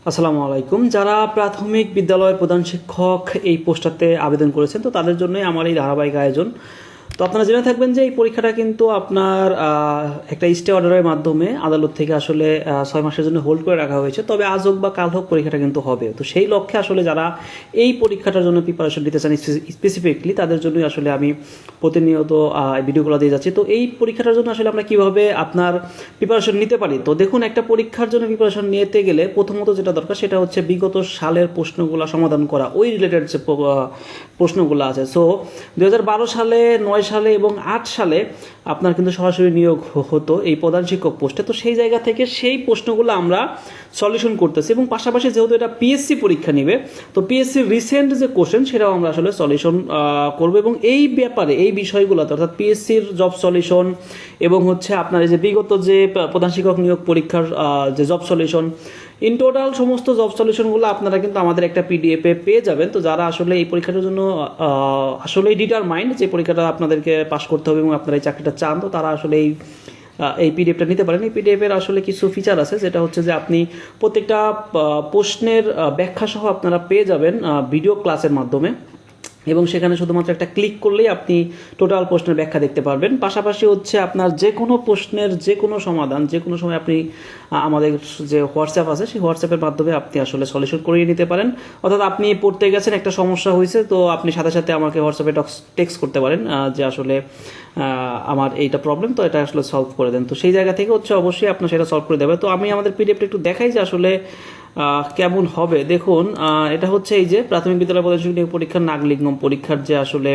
আসসালামু আলাইকুম। যারা প্রাথমিক বিদ্যালয়ের প্রধান শিক্ষক এই পোস্টটাতে আবেদন করেছেন, তো তাদের জন্যই আমার এই ধারাবাহিক আয়োজন। তো আপনারা জেনে থাকবেন যে এই পরীক্ষাটা কিন্তু আপনার একটা স্টে অর্ডারের মাধ্যমে আদালত থেকে আসলে 6 মাসের জন্য হোল্ড করে রাখা হয়েছে। তবে আজ হোক বা কাল হোক পরীক্ষাটা কিন্তু হবে। তো সেই লক্ষ্যে আসলে যারা এই পরীক্ষাটার জন্য প্রিপারেশন নিতে চান স্পেসিফিকলি, তাদের জন্যই আসলে আমি প্রতিনিয়ত ভিডিওগুলো দিয়ে যাচ্ছি। তো এই পরীক্ষাটার জন্য আসলে আমরা কীভাবে আপনার প্রিপারেশন নিতে পারি। তো দেখুন, একটা পরীক্ষার জন্য প্রিপারেশন নিতে গেলে প্রথমত যেটা দরকার সেটা হচ্ছে বিগত সালের প্রশ্নগুলো সমাধান করা, ওই রিলেটেড যে প্রশ্নগুলো আছে। সো 2012 সালে, 9 সালে এবং 8 সালে আপনার কিন্তু সরাসরি নিয়োগ হতো এই প্রধান শিক্ষক পোস্টে। তো সেই জায়গা থেকে সেই প্রশ্নগুলো আমরা সলিউশন করতেছি, এবং পাশাপাশি যেহেতু এটা পিএসসি পরীক্ষা নেবে, তো পিএসসির রিসেন্ট যে কোশ্চেন সেটাও আমরা আসলে সলিউশন করবো। এবং এই ব্যাপারে এই বিষয়গুলোতে অর্থাৎ পিএসসির জব সলিউশন এবং হচ্ছে আপনার এই যে বিগত যে প্রধান শিক্ষক নিয়োগ পরীক্ষার যে জব সলিউশন, ইন টোটাল সমস্ত জব সলিউশনগুলো আপনারা কিন্তু আমাদের একটা পিডিএফে পেয়ে যাবেন। তো যারা আসলে এই পরীক্ষাটার জন্য আসলেই ডিটারমাইন্ড যে পরীক্ষাটা আপনাদেরকে পাশ করতে হবে এবং আপনারা এই চাকরিটা চান, তো তারা আসলে এই পিডিএফটা নিতে পারেন। এই পিডিএফের আসলে কিছু ফিচার আছে, যেটা হচ্ছে যে আপনি প্রত্যেকটা প্রশ্নের ব্যাখ্যা সহ আপনারা পেয়ে যাবেন ভিডিও ক্লাসের মাধ্যমে, এবং সেখানে শুধুমাত্র একটা ক্লিক করলেই আপনি টোটাল প্রশ্নের ব্যাখ্যা দেখতে পারবেন। পাশাপাশি হচ্ছে আপনার যে কোনো প্রশ্নের যে কোনো সমাধান যে কোনো সময় আপনি আমাদের যে হোয়াটসঅ্যাপ আছে সেই হোয়াটসঅ্যাপের মাধ্যমে আপনি আসলে সলিউশন করিয়ে নিতে পারেন। অর্থাৎ আপনি পড়তে গেছেন, একটা সমস্যা হয়েছে, তো আপনি সাথে সাথে আমাকে হোয়াটসঅ্যাপে টেক্সট করতে পারেন যে আসলে আমার এইটা প্রবলেম, তো এটা আসলে সলভ করে দেন। তো সেই জায়গা থেকে হচ্ছে অবশ্যই আপনার সেটা সলভ করে দেবে। তো আমি আমাদের পিডিএফটা একটু দেখাই যে আসলে কেমন হবে। দেখুন, এটা হচ্ছে এই যে প্রাথমিক বিদ্যালয় প্রধান শিক্ষক পরীক্ষার নাগরিকগম পরীক্ষার যে আসলে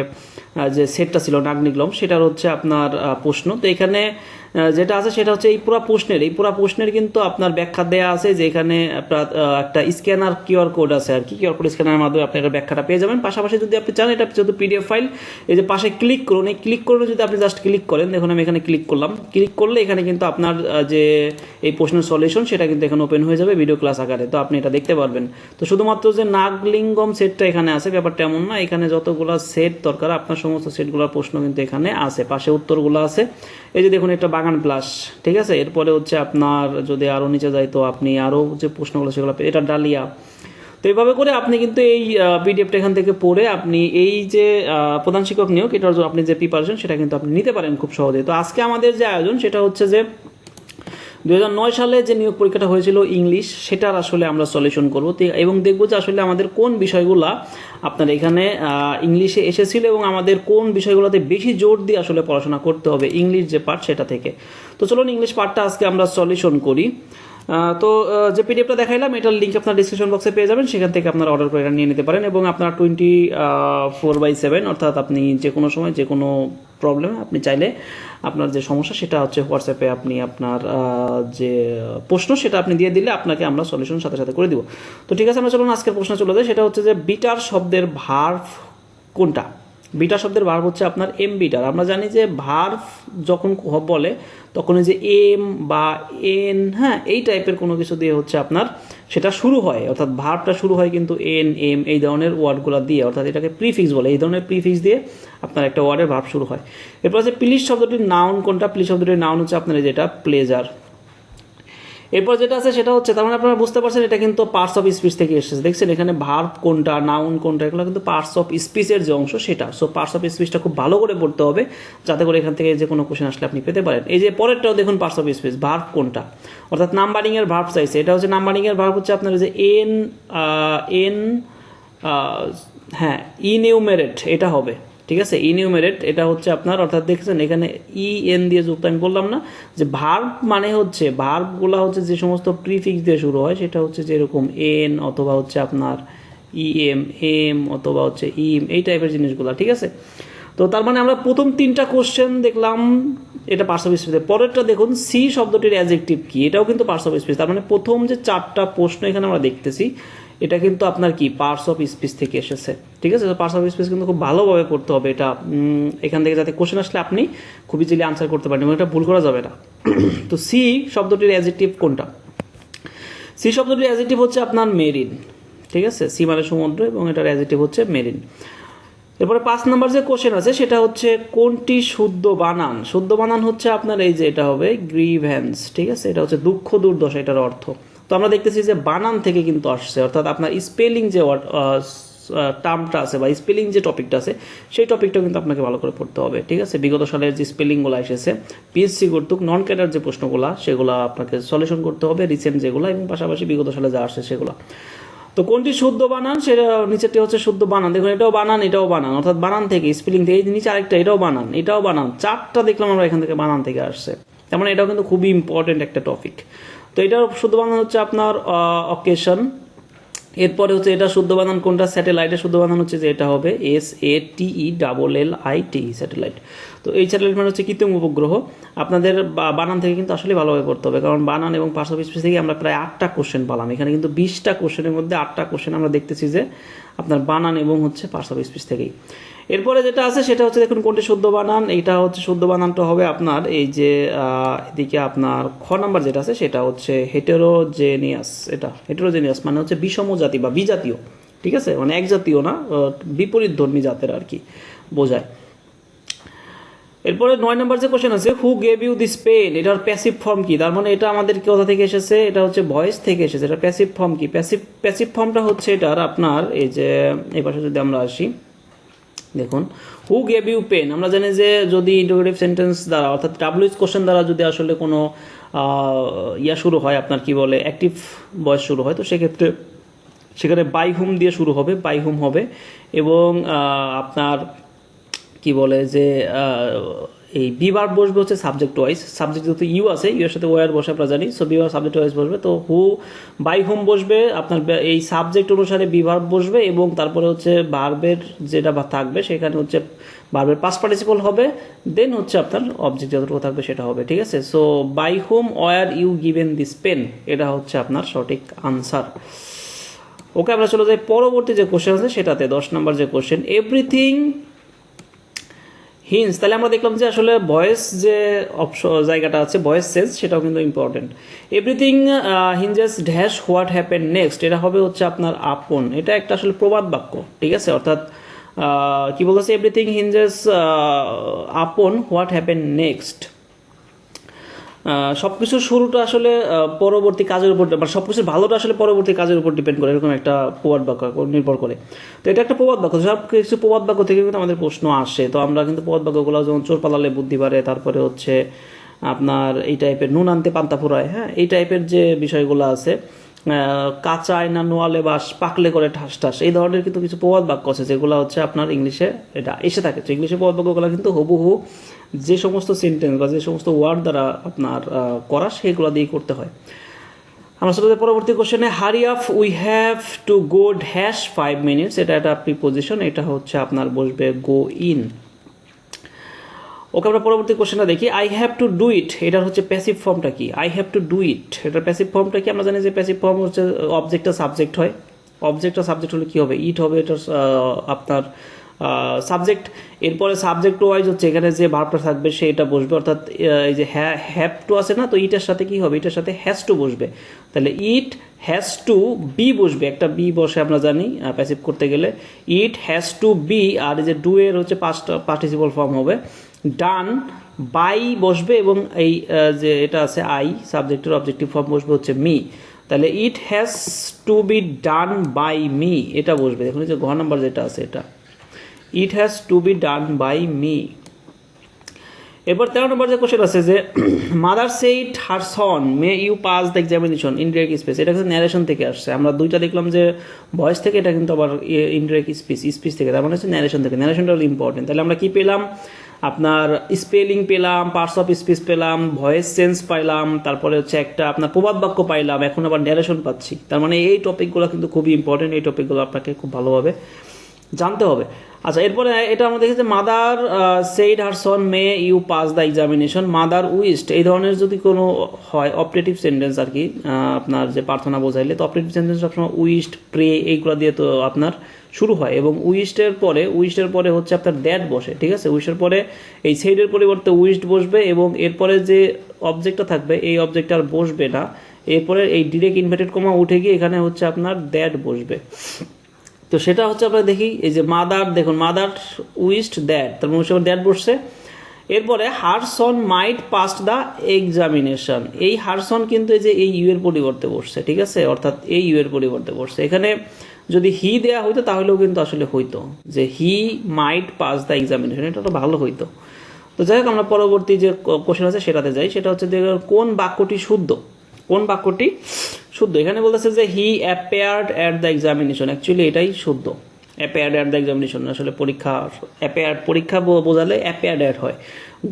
যে সেটটা ছিল নাগরিকগম, সেটার হচ্ছে আপনার প্রশ্ন। তো এখানে যেটা আছে সেটা হচ্ছে এই পুরা প্রশ্নের কিন্তু আপনার ব্যাখ্যা দেওয়া আছে, যে এখানে একটা স্ক্যানার কিউআর কোড আছে আর কি, কিউআর কোড স্ক্যানারের মাধ্যমে আপনি এটা ব্যাখ্যাটা পেয়ে যাবেন। পাশাপাশি যদি আপনি চান, এটা যেহেতু পিডিএফ ফাইল, এই যে পাশে ক্লিক করুন, এই ক্লিক করলে যদি আপনি জাস্ট ক্লিক করেন, দেখুন আমি এখানে ক্লিক করলাম, ক্লিক করলে এখানে কিন্তু আপনার যে এই প্রশ্নের সলিউশন সেটা কিন্তু এখানে ওপেন হয়ে যাবে ভিডিও ক্লাস আকারে, তো আপনি এটা দেখতে পারবেন। তো শুধুমাত্র যে নাগলিঙ্গম সেটটা এখানে আছে ব্যাপারটা এমন না, এখানে যতগুলো সেট দরকার আপনার সমস্ত সেটগুলোর প্রশ্ন কিন্তু এখানে আছে, পাশে উত্তরগুলো আছে। এই যে দেখুন, এটা বাগান প্লাস, ঠিক আছে। এরপরে হচ্ছে আপনার যদি আরও নিচে যায়, তো আপনি আরও যে প্রশ্নগুলো সেগুলো, এটা ডালিয়া। তো এইভাবে করে আপনি কিন্তু এই পিডিএফটা এখান থেকে পড়ে আপনি এই যে প্রধান শিক্ষক নিয়োগ এটার জন্য আপনি যে প্রিপারেশন সেটা কিন্তু আপনি নিতে পারেন খুব সহজে। তো আজকে আমাদের যে আয়োজন সেটা হচ্ছে যে 2009 সালে যে নিয়োগ পরীক্ষাটা হয়েছিল ইংলিশ, সেটার আসলে আমরা সলিউশন করবো এবং দেখবো যে আসলে আমাদের কোন বিষয়গুলা আপনার এখানে ইংলিশে এসেছিল এবং আমাদের কোন বিষয়গুলোতে বেশি জোর দিয়ে আসলে পড়াশোনা করতে হবে ইংলিশ যে পার্ট সেটা থেকে। তো চলুন ইংলিশ পার্টটা আজকে আমরা সলিউশন করি। তো যে পিডিএফটা দেখাইলাম এটার লিঙ্ক আপনার ডিসক্রিপশন বক্সে পেয়ে যাবেন, সেখান থেকে আপনারা অর্ডার করে এটা নিয়ে নিতে পারেন। এবং আপনার 24/7 অর্থাৎ আপনি যে কোনো সময় যে কোনো প্রবলেমে আপনি চাইলে আপনার যে সমস্যা সেটা হচ্ছে হোয়াটসঅ্যাপে আপনি আপনার যে প্রশ্ন সেটা আপনি দিয়ে দিলে আপনাকে আমরা সলিউশন সাথে সাথে করে দিব। তো ঠিক আছে, আমরা চলুন আজকের প্রশ্ন চলে যায়। সেটা হচ্ছে যে বিটার শব্দের ভার্ব কোনটা। বিটার শব্দের ভার্ব হচ্ছে আপনার এম বিটার। আমরা জানি যে ভার্ব যখন বলে তখন যে এম বা এন, হ্যাঁ, এই টাইপের কোনো কিছু দিয়ে হচ্ছে আপনার সেটা শুরু হয়, অর্থাৎ ভার্বটা শুরু হয় কিন্তু এন এম এই ধরনের ওয়ার্ডগুলো দিয়ে, অর্থাৎ এটাকে প্রিফিক্স বলে। এই ধরনের প্রিফিক্স দিয়ে আপনার একটা ওয়ার্ডের ভার্ব শুরু হয়। এরপর আছে প্লিজ শব্দটির নাউন কোনটা। প্লিজ শব্দটির নাউন হচ্ছে আপনার যেটা প্লেজার। এরপর যেটা আছে সেটা হচ্ছে, তার মানে আপনারা বুঝতে পারছেন এটা কিন্তু পার্টস অফ স্পিচ থেকে এসেছে। দেখছেন এখানে ভার্ব কোনটা, নাউন কোনটা, এগুলো কিন্তু পার্টস অফ স্পিচের যে অংশ সেটা। সো পার্টস অফ স্পিচটা খুব ভালো করে পড়তে হবে, যাতে করে এখান থেকে যে কোনো কোশ্চেন আসলে আপনি পেতে পারেন। এই যে পরেরটাও দেখুন, পার্টস অফ স্পিচ, ভার্ব কোনটা, অর্থাৎ নাম্বারিং এর ভার্ব চাইছে। এটা হচ্ছে নাম্বারিং এর ভার্ব হচ্ছে আপনার যে হ্যাঁ, ইনিউমেরেট এটা হবে, ঠিক আছে। ইনিউমেরেট এটা হচ্ছে আপনার, অর্থাৎ দেখছেন এখানে এন দিয়ে যুক্ত। আমি বললাম না যে ভার্ব মানে হচ্ছে ভার্বগুলো হচ্ছে যে সমস্ত প্রিফিক্স দিয়ে শুরু হয়, সেটা হচ্ছে যেরকম এন অথবা হচ্ছে আপনার ইএম এম অথবা হচ্ছে ইম, এই টাইপের জিনিসগুলো, ঠিক আছে। তো তার মানে আমরা প্রথম 3টা কোশ্চেন দেখলাম, এটা পার্টস অফ স্পিচ। পরেরটা দেখুন, সি শব্দটির অ্যাডজেক্টিভ কি, এটাও কিন্তু পার্টস অফ স্পিচ। তার মানে প্রথম যে 4টা প্রশ্ন এখানে আমরা দেখতেছি এটা কিন্তু আপনার কি পার্টস অফ স্পিচ থেকে এসেছে, ঠিক আছে। তো পার্টস অফ স্পিচ কিন্তু খুব ভালোভাবে পড়তে হবে এটা, এখান থেকে যাতে কোশ্চেন আসলে আপনি খুব ইজিলি আনসার করতে পারেন এবং এটা ভুল করা যাবে না। তো সি শব্দটির অ্যাডজেক্টিভ কোনটা। সি শব্দটির অ্যাডজেক্টিভ হচ্ছে আপনার মেরিন, ঠিক আছে। সি মানে সমুদ্র এবং এটার অ্যাডজেক্টিভ হচ্ছে মেরিন। এরপরে 5 নম্বর যে কোশ্চেন আছে সেটা হচ্ছে কোনটি শুদ্ধ বানান। শুদ্ধ বানান হচ্ছে আপনার এই যে এটা হবে গ্রিভ্যান্স, ঠিক আছে। এটা হচ্ছে দুঃখ দুর্দশা এটার অর্থ। তো আমরা দেখতেছি যে বানান থেকে কিন্তু আসছে, অর্থাৎ আপনার স্পেলিং যে টার্মটা আছে বা স্পেলিং যে টপিকটা আছে সেই টপিকটা কিন্তু আপনাকে ভালো করে পড়তে হবে, ঠিক আছে। বিগত সালের যে স্পেলিংগুলো এসেছে পিএসসি কর্তৃক নন ক্যাডার যে প্রশ্নগুলো সেগুলো আপনাকে সলিউশন করতে হবে, রিসেন্ট যেগুলো এবং পাশাপাশি বিগত সালে যা আসছে সেগুলো। তো কোনটি শুদ্ধ বানান, সেটা নিচেরটি হচ্ছে শুদ্ধ বানান। দেখুন এটাও বানান, এটাও বানান, অর্থাৎ বানান থেকে স্পেলিং থেকে। এই নিচে আরেকটা, এটাও বানান, এটাও বানান, চারটা দেখলাম আমরা এখান থেকে বানান থেকে আসছে। তার মানে এটাও কিন্তু খুবই ইম্পর্টেন্ট একটা টপিক। তো এটার শুদ্ধ বানান হচ্ছে আপনার অকেশন। এরপরে হচ্ছে এটা শুদ্ধ বানান কোনটা, স্যাটেলাইটের শুদ্ধ বানান হচ্ছে যে এটা হবে SATELLIT, স্যাটেলাইট। তো এই স্যাটেলাইট মানে হচ্ছে কৃত্রিম উপগ্রহ। আপনাদের বানান থেকে কিন্তু আসলে ভালোভাবে পড়তে হবে, কারণ বানান এবং পার্টস অফ স্পিচ থেকে আমরা প্রায় 8টা কোশ্চেন পালাম। এখানে কিন্তু 20টা কোশ্চেনের মধ্যে 8টা কোশ্চেন আমরা দেখতেছি যে আপনার বানান এবং হচ্ছে পার্টস অফ স্পিচ থেকেই। এরপরে যেটা আছে সেটা হচ্ছে দেখুন কোনটি শুদ্ধ বানান। এইটা হচ্ছে শুদ্ধ বানানটা হবে আপনার এই যে এদিকে আপনার খ নাম্বার যেটা আছে সেটা হচ্ছে হেটেরোজেনিয়াস। এটা হেটেরোজেনিয়াস মানে হচ্ছে বিষম জাতি বা বিজাতীয়, ঠিক আছে, মানে এক জাতীয় না, বিপরীত ধর্মী জাতের আর কি বোঝায়। এরপরে 9 নম্বর যে কোশ্চেন আছে, who gave you this pen, এটার প্যাসিভ ফর্ম কি? তার মানে এটা আমাদের কোথা থেকে এসেছে, এটা হচ্ছে ভয়েস থেকে এসেছে। এটা প্যাসিভ ফর্ম কি? প্যাসিভ ফর্মটা হচ্ছে এটার আপনার এই যে এই পাশে যদি আমরা আসি, দেখুন হু গেভ ইউ পেন, আমরা জানি যে যদি ইন্টারোগেটিভ সেন্টেন্স দ্বারা অর্থাৎ ডাব্লিউএইচ কোশ্চেন দ্বারা যদি আসলে কোনো শুরু হয়, আপনার কি বলে অ্যাক্টিভ ভয়েস শুরু হয়, তো সেক্ষেত্রে সেখানে বাই হুম দিয়ে শুরু হবে, বাই হুম হবে এবং আপনার কি বলে যে এই বিভার্ব বসবে হচ্ছে সাবজেক্ট ওয়াইজ। সাবজেক্ট যেহেতু ইউ আছে, ইউ এর সাথে ওয়ার বসে আমরা জানি, সো বিভার্ব সাবজেক্ট ওয়াইজ বসবে। তো হু বাই হুম বসবে, আপনার এই সাবজেক্ট অনুসারে বিভার্ব বসবে এবং তারপরে হচ্ছে ভার্বের যেটা থাকবে সেখানে হচ্ছে ভার্বের পাস্ট পার্টিসিপল হবে, দেন হচ্ছে আপনার অবজেক্ট যতটুকু থাকবে সেটা হবে, ঠিক আছে। So by whom were you given this pen, এটা হচ্ছে আপনার সঠিক আনসার। ওকে, আমরা চলে যাই পরবর্তী যে কোশ্চেন আছে সেটাতে, 10 নম্বর যে কোশ্চেন, এভরিথিং হিন্স। তাহলে আমরা দেখলাম যে আসলে ভয়েস যে জায়গাটা আছে ভয়েস সেন্স সেটাও কিন্তু important. Everything hinges dash what happen next, এটা হবে হচ্ছে আপনার আপন। এটা একটা আসলে প্রবাদ বাক্য, ঠিক আছে, অর্থাৎ কি বলতেছে, এভরিথিং হিঞ্জেস আপন হোয়াট হ্যাপেন নেক্সট। সবকিছুর শুরুটা আসলে পরবর্তী কাজের উপর, মানে সবকিছুর ভালোটা আসলে পরবর্তী কাজের উপর ডিপেন্ড করে, এরকম একটা প্রবাদ বাক্য নির্ভর করে। তো এটা একটা প্রবাদ বাক্য, সব কিছু প্রবাদ বাক্য থেকে কিন্তু আমাদের প্রশ্ন আসে। তো আমরা কিন্তু প্রবাদ বাক্যগুলো যেমন চোর পালালে বুদ্ধি বাড়ে, তারপরে হচ্ছে আপনার এই টাইপের নুন আনতে পান্তা ফুরায়, হ্যাঁ, এই টাইপের যে বিষয়গুলো আছে, কাঁচা আয়না নোয়ালে বাস পাকলে করে ঠাস ঠাস, এই ধরনের কিন্তু কিছু প্রবাদ বাক্য আছে যেগুলো হচ্ছে আপনার ইংলিশে এটা এসে থাকে। তো ইংলিশে প্রবাদ বাক্যগুলো কিন্তু হুবহু যে সমস্ত সেন্টেন্স বা যে সমস্ত ওয়ার্ড দ্বারা আপনার করা সেগুলো দিয়ে করতে হয়। আমরা সাথে পরবর্তী কোশ্চেনে, hurry up we have to go dash 5 minutes, এটা একটা প্রিপোজিশন, এটা হচ্ছে আপনার বসবে গো ইন। ওকে, আমরা পরবর্তী কোশ্চেনটা দেখি, I have to do it, এটার হচ্ছে প্যাসিভ ফর্মটা কি? I have to do it, এটার প্যাসিভ ফর্মটা কি? আমরা জানি যে প্যাসিভ ফর্ম হচ্ছে অবজেক্টটা সাবজেক্ট হয়, অবজেক্টটা সাবজেক্ট হলে কি হবে, ইট হবে, এটার আপনার সাবজেক্ট। এরপরে সাবজেক্ট ওয়াইজ হচ্ছে এখানে যে ভার্বটা থাকবে সেটা বসবে, অর্থাৎ এই যে হ্যাভ টু আছে না, তো ইটের সাথে কি হবে, ইটের সাথে হ্যাজ টু বসবে। তাহলে ইট হ্যাজ টু বি বসবে, একটা বি বসে আমরা জানি প্যাসিভ করতে গেলে, ইট হ্যাজ টু বি। আর এই যে ডু এর হচ্ছে পাস্ট পার্টিসিপল ফর্ম হবে ডান বাই বসবে এবং এই যে এটা আছে আই সাবজেক্টের অবজেক্টিভ ফর্ম বসবে হচ্ছে মি। তাহলে it has to be done by me, এটা বসবে। দেখুন এই যে ঘ নাম্বার যেটা আছে এটা, it has to be done by me. এরপর 13 নম্বর যে কোশ্চেন আছে যে mother said her son may you pass the examination indirect speech, এটা কিন্তু ন্যারেশন থেকে আসছে। আমরা দুইটা দেখলাম যে ভয়েস থেকে, এটা কিন্তু আবার ইনডিরেক্ট স্পিচ থেকে, তার মানে হচ্ছে ন্যারেশন থেকে। ন্যারেশনটা হলো ইম্পর্টেন্ট। তাহলে আমরা কি পেলাম, আপনার স্পেলিং পেলাম, পার্টস অফ স্পিচ পেলাম, ভয়েস সেন্স পাইলাম, তারপরে হচ্ছে একটা আপনার প্রবাদ বাক্য পাইলাম, এখন আবার ন্যারেশন পাচ্ছি। তার মানে এই টপিকগুলো কিন্তু খুবই ইম্পর্টেন্ট, এই টপিকগুলো আপনাকে খুব ভালোভাবে জানতে হবে। আচ্ছা, এরপরে এটা আমরা দেখেছি mother said her son may you pass the examination, mother wished, এই ধরনের যদি কোনো হয় অপারেটিভ সেন্টেন্স আর কি, আপনার যে প্রার্থনা বোঝাইলে, তো অপারেটিভ সেন্টেন্স সবসময় উইস্ট প্রে এইগুলো দিয়ে তো আপনার শুরু হয় এবং উইস্টের পরে হচ্ছে আপনার দ্যাট বসে, ঠিক আছে। উইস্টের পরে এই সেইডের পরিবর্তে উইস্ট বসবে এবং এরপরে যে অবজেক্টটা থাকবে এই অবজেক্ট আর বসবে না, এরপরে এই ডিরেক্ট ইনভার্টেড কমা উঠে গিয়ে এখানে হচ্ছে আপনার দ্যাট বসবে। তো সেটা হচ্ছে আমরা দেখি এই যে মাদার, দেখুন মাদার উইস্ট দ্যাট, তার মানে দ্যাট বসছে এরপরে her son might pass the examination, এই হারসন কিন্তু এই যে এই ইউ এর পরিবর্তে বসছে, ঠিক আছে, অর্থাৎ এই ইউ এর পরিবর্তে বসছে। এখানে যদি হি দেয়া হইতো তাহলেও কিন্তু আসলে হইতো যে হি মাইট পাস দ্য এক্সামিনেশন, এটা তো ভালো হইতো। তো যাই হোক আমরা পরবর্তী যে কোশ্চেন আছে সেটাতে যাই, সেটা হচ্ছে যে কোন বাক্যটি শুদ্ধ, কোন বাক্যটি শুদ্ধ। এখানে বলতেছে যে he appeared at the examination, actually এটাই শুদ্ধ, অ্যাপেয়ার্ড অ্যাট দ্য এক্সামিনেশন, আসলে পরীক্ষা অ্যাপেয়ার্ড পরীক্ষা বোঝালে অ্যাপেয়ার্ড অ্যাট হয়।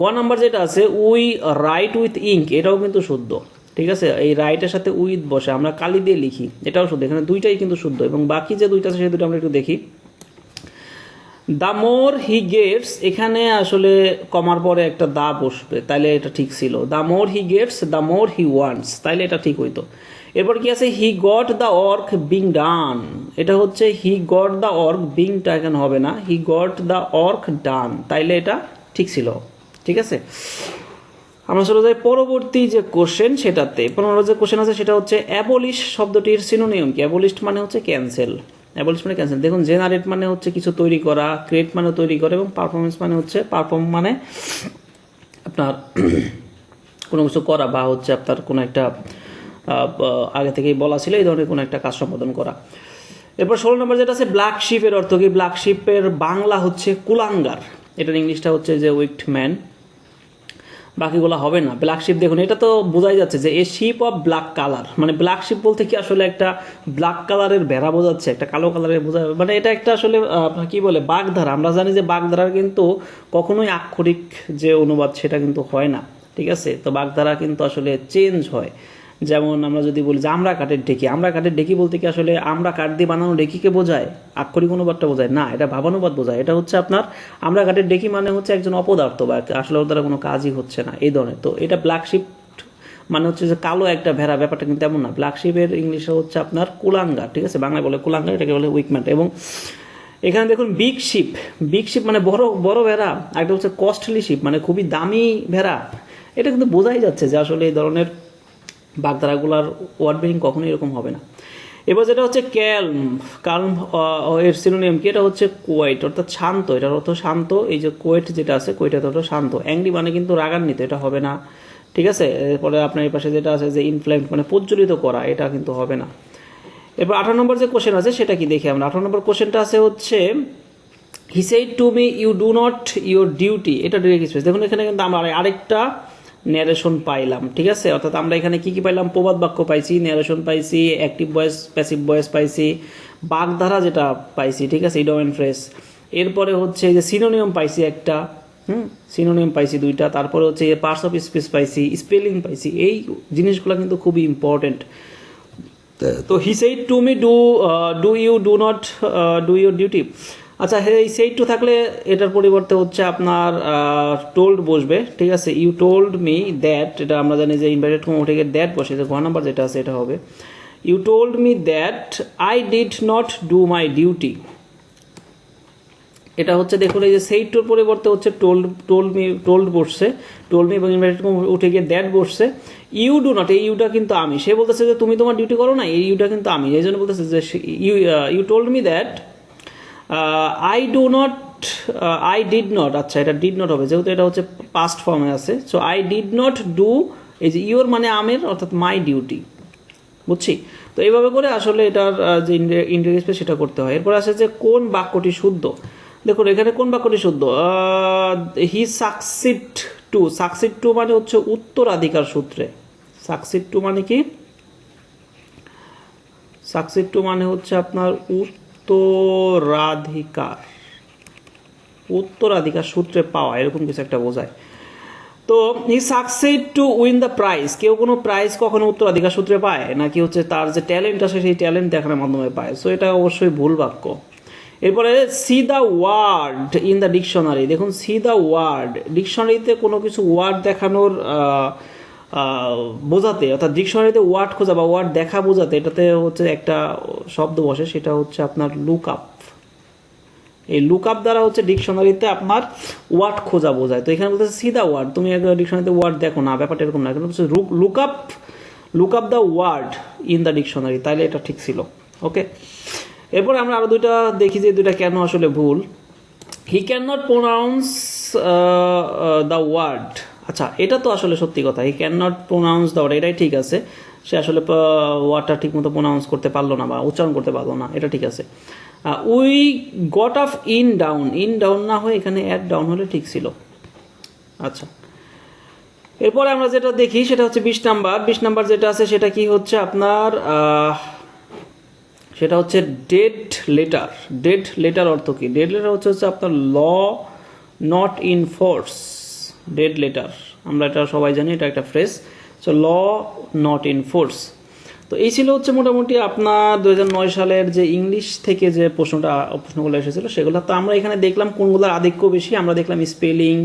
গ নাম্বার যেটা আছে উই রাইট উইথ ইঙ্ক, এটাও কিন্তু শুদ্ধ, ঠিক আছে, এই রাইটের সাথে উইথ বসে, আমরা কালি দিয়ে লিখি, এটাও শুদ্ধ, এখানে দুইটাই কিন্তু শুদ্ধ। এবং বাকি যে দুইটা আছে সেই দুটো আমরা একটু দেখি। দ্য মোর হি গেটস, এখানে আসলে কমার পরে একটা দা বসবে, তাইলে এটা ঠিক ছিল। The more he gets the more he wants, তাইলে এটা ঠিক হইতো। এরপর কি আছে he got the work being done, এটা হচ্ছে হি গট দ্য ওয়ার্ক বিংটা এখানে হবে না, he got the work done, তাইলে এটা ঠিক ছিল, ঠিক আছে। আমরা চলে যাই পরবর্তী যে কোশ্চেন সেটাতে। পনেরো যে কোশ্চেন আছে সেটা হচ্ছে অ্যাবলিশ শব্দটির সিনোনিম কি। অ্যাবলিশড মানে হচ্ছে ক্যান্সেল, অ্যাবলিশ মানে ক্যান্সেল। দেখুন জেনারেট মানে হচ্ছে কিছু তৈরি করা, ক্রিয়েট মানে তৈরি করা, এবং পারফরমেন্স মানে হচ্ছে পারফর্ম মানে আপনার কোনো কিছু করা, বা হচ্ছে আপনার কোনো একটা আগে থেকেই বলা ছিল এই ধরনের কোনো একটা কাজ সম্পাদন করা। এরপর 16 নম্বর যেটা আছে ব্ল্যাক শিপের অর্থ কি। ব্ল্যাক শিপের বাংলা হচ্ছে কুলাঙ্গার, এটার ইংলিশটা হচ্ছে যে উইকড ম্যান, বাকিগুলো হবে না। ব্ল্যাক শিপ দেখুন এটা তো বোঝাই যাচ্ছে যে a ship of black colour, মানে ব্ল্যাক শিপ বলতে কি আসলে একটা ব্ল্যাক কালারের ভেড়া বোঝাচ্ছে, একটা কালো কালারের বোঝা, মানে এটা একটা আসলে আপনার কি বলে বাগধারা। আমরা জানি যে বাগধারার কিন্তু কখনোই আক্ষরিক যে অনুবাদ সেটা কিন্তু হয় না, ঠিক আছে। তো বাগধারা কিন্তু আসলে চেঞ্জ হয়। যেমন আমরা যদি বলি যে আমরা কাঠের ঢেকি, আমরা কাঠের ঢেকি বলতে কি আসলে আমরা কাঠ দিয়ে বানানো ঢেকিকে বোঝায়, আক্ষরিক অনুবাদটা বোঝায় না, এটা ভাবানুবাদ বোঝায়। এটা হচ্ছে আপনার আমরা কাঠের ঢেকি মানে হচ্ছে একজন অপদার্থ, বা আসলে ওর দ্বারা কোনো কাজই হচ্ছে না এই ধরনের। তো এটা ব্ল্যাক শিপ মানে হচ্ছে যে কালো একটা ভেড়া, ব্যাপারটা কিন্তু এমন না। ব্ল্যাক শিপের ইংলিশে হচ্ছে আপনার কুলাঙ্গার, ঠিক আছে, বাংলায় বলে কুলাঙ্গার, এটাকে বলে উইকম্যান। এবং এখানে দেখুন বিগ শিপ, বিগ শিপ মানে বড় বড় ভেড়া, আর একটা হচ্ছে কস্টলি শিপ মানে খুবই দামি ভেড়া। এটা কিন্তু বোঝাই যাচ্ছে যে আসলে এই ধরনের বাগধারাগুলার ওয়ার্ড মিনিং কখনোই এরকম হবে না। এবার যেটা হচ্ছে ক্যালম, কালম এর সিনোনিম কি, এটা হচ্ছে কোয়েট, অর্থাৎ শান্ত, এটার অর্থ শান্ত। এই যে কোয়েট যেটা আছে, কোয়েটের অর্থ শান্ত। অ্যাংরি মানে কিন্তু রাগান্বিত, এটা হবে না, ঠিক আছে। এরপরে আপনার এই পাশে যেটা আছে যে ইনফ্লেমড মানে প্রজ্বলিত করা, এটা কিন্তু হবে না। এরপর 18 নম্বর যে কোশ্চেন আছে সেটা কি দেখি আমরা। 18 নম্বর কোশ্চেনটা আছে হচ্ছে he said to me you do not your duty, এটা ডিরেক্ট স্পেস। দেখুন এখানে কিন্তু আমরা আরেকটা ন্যারেশন পাইলাম, ঠিক আছে, অর্থাৎ আমরা এখানে কি কি পাইলাম, প্রবাদ বাক্য পাইছি, ন্যারেশন পাইছি, অ্যাক্টিভ ভয়েস প্যাসিভ ভয়েস পাইছি, বাগধারা যেটা পাইছি, ঠিক আছে, ইডম অ্যান্ড ফ্রেজ। এরপরে হচ্ছে যে সিনোনিয়াম পাইছি একটা, সিনোনিয়াম পাইছি দুইটা, তারপরে হচ্ছে পার্টস অফ স্পিচ পাইছি, স্পেলিং পাইছি। এই জিনিসগুলো কিন্তু খুবই ইম্পর্টেন্ট। তো he said to me do you do not do your duty. আচ্ছা এই সেইড টু থাকলে এটার পরিবর্তে হচ্ছে আপনার টোল্ড বসবে, ঠিক আছে। ইউ টোল্ড মি দ্যাট, এটা আমরা জানি যে ইনভার্টেড কমা উঠে গিয়ে দ্যাট বসে, যে ঘ নাম্বার যেটা আছে এটা হবে you told me that I did not do my duty. এটা হচ্ছে দেখুন এই যে সেইড টুর পরিবর্তে হচ্ছে টোল্ড বসছে, টোল্ড মি এবং ইনভার্টেড কমা উঠে গিয়ে দ্যাট বসছে। ইউ ডু নট, এই ইউটা কিন্তু আমি, সে বলতেছে যে তুমি তোমার ডিউটি করো না, এই ইউটা কিন্তু আমি, এই জন্য বলতেছে যে you told me that I do not I did not, আচ্ছা এটা ডিড নট হবে যেহেতু এটা হচ্ছে পাস্ট ফর্মে আছে। So I did not do, এই যে ইউর মানে আমের, অর্থাৎ মাই ডিউটি, বুঝছি। তো এইভাবে করে আসলে এটার যে ইনডিরেক্ট স্পেস সেটা করতে হয়। এরপর আসে যে কোন বাক্যটি শুদ্ধ। দেখুন এখানে কোন বাক্যটি শুদ্ধ, হি সাকসিড টু, সাকসিড টু মানে হচ্ছে উত্তরাধিকার সূত্রে। সাকসিড টু মানে কি, সাকসিড টু মানে হচ্ছে আপনার উত্তরাধিকার, উত্তরাধিকার সূত্রে পাওয়া, এরকম কিছু একটা বোঝায়। তো he succeed to win the prize, কেউ কোনো প্রাইজ কখনো উত্তরাধিকার সূত্রে পায় নাকি হচ্ছে তার যে ট্যালেন্ট আছে সেই ট্যালেন্ট দেখানোর মাধ্যমে পায়। সো এটা অবশ্যই ভুল বাক্য। এরপরে see the word in the dictionary. দেখুন সি দ্য ওয়ার্ড, ডিকশনারিতে কোনো কিছু ওয়ার্ড দেখানোর বোঝাতে, অর্থাৎ ডিকশনারিতে ওয়ার্ড খোঁজা বা ওয়ার্ড দেখা বোঝাতে, এটাতে হচ্ছে একটা শব্দ বসে, সেটা হচ্ছে আপনার লুক আপ। এই লুক আপ দ্বারা হচ্ছে ডিকশনারিতে আপনার ওয়ার্ড খোঁজা বোঝায়। তো এখানে বলতেছে সি দ্য ওয়ার্ড, তুমি ডিকশনারিতে ওয়ার্ড দেখো না, ব্যাপারটা এরকম না, কিন্তু look up the word in the dictionary, তাইলে এটা ঠিক ছিল। ওকে, এরপরে আমরা আরো দুইটা দেখি যে দুইটা কেন আসলে ভুল। He can not pronounce the word, আচ্ছা এটা তো আসলে সত্যি কথা, he can not pronounce the word, এটাই ঠিক আছে, সে আসলে ওয়ার্ডটা ঠিক মতো প্রোনাউন্স করতে পারলো না বা উচ্চারণ করতে পারলো না, এটা ঠিক আছে। We got off in down, in down না হয়ে এখানে অ্যাট ডাউন হলে ঠিক ছিল। আচ্ছা, এরপরে আমরা যেটা দেখি সেটা হচ্ছে 20 নাম্বার। 20 নাম্বার যেটা আছে সেটা কি হচ্ছে আপনার, সেটা হচ্ছে ডেড লেটার। ডেড লেটার অর্থ কি? ডেড লেটার হচ্ছে আপনার law not in force. Dead letter আমরা এটা সবাই জানি, এটা একটা phrase. So law not in force. তো এই ছিল হচ্ছে মোটামুটি আপনার 2009 সালের যে ইংলিশ থেকে যে প্রশ্নগুলো এসেছিল সেগুলো। তো আমরা এখানে দেখলাম কোনগুলোর আধিক্য বেশি। আমরা দেখলাম স্পেলিং,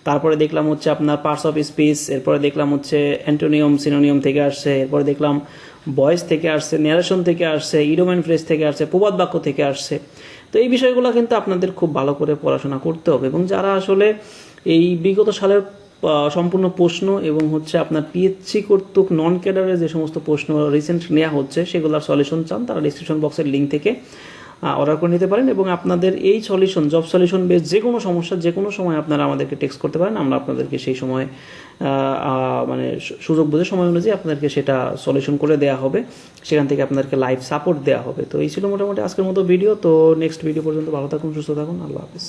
তারপরে দেখলাম হচ্ছে আপনার পার্টস অফ স্পিচ, এরপরে দেখলাম হচ্ছে অ্যান্টোনিয়ম সিনোনিয়ম থেকে আসছে, এরপরে দেখলাম ভয়েস থেকে আসছে, ন্যারেশন থেকে আসছে, ইডোমেন ফ্রেজ থেকে আসছে, প্রবাদ বাক্য থেকে আসছে। তো এই বিষয়গুলো কিন্তু আপনাদের খুব ভালো করে পড়াশোনা করতে হবে, এবং যারা আসলে এই বিগত সালের সম্পূর্ণ প্রশ্ন এবং হচ্ছে আপনার পিএইচসি কর্তৃক নন ক্যাডারের যে সমস্ত প্রশ্ন রিসেন্ট নেওয়া হচ্ছে সেগুলোর সলিউশন চান, তারা ডিসক্রিপশন বক্সের লিঙ্ক থেকে অর্ডার করে নিতে পারেন। এবং আপনাদের এই সলিউশন, জব সলিউশন বেস যে কোনো সমস্যা যে কোনো সময় আপনারা আমাদেরকে টেক্সট করতে পারেন, আমরা আপনাদেরকে সেই সময় মানে সুযোগ বুঝে সময় অনুযায়ী আপনাদেরকে সেটা সলিউশন করে দেওয়া হবে, সেখান থেকে আপনাদেরকে লাইভ সাপোর্ট দেওয়া হবে। তো এই ছিল মোটামুটি আজকের মতো ভিডিও। তো নেক্সট ভিডিও পর্যন্ত ভালো থাকুন, সুস্থ থাকুন, আল্লাহ হাফিজ।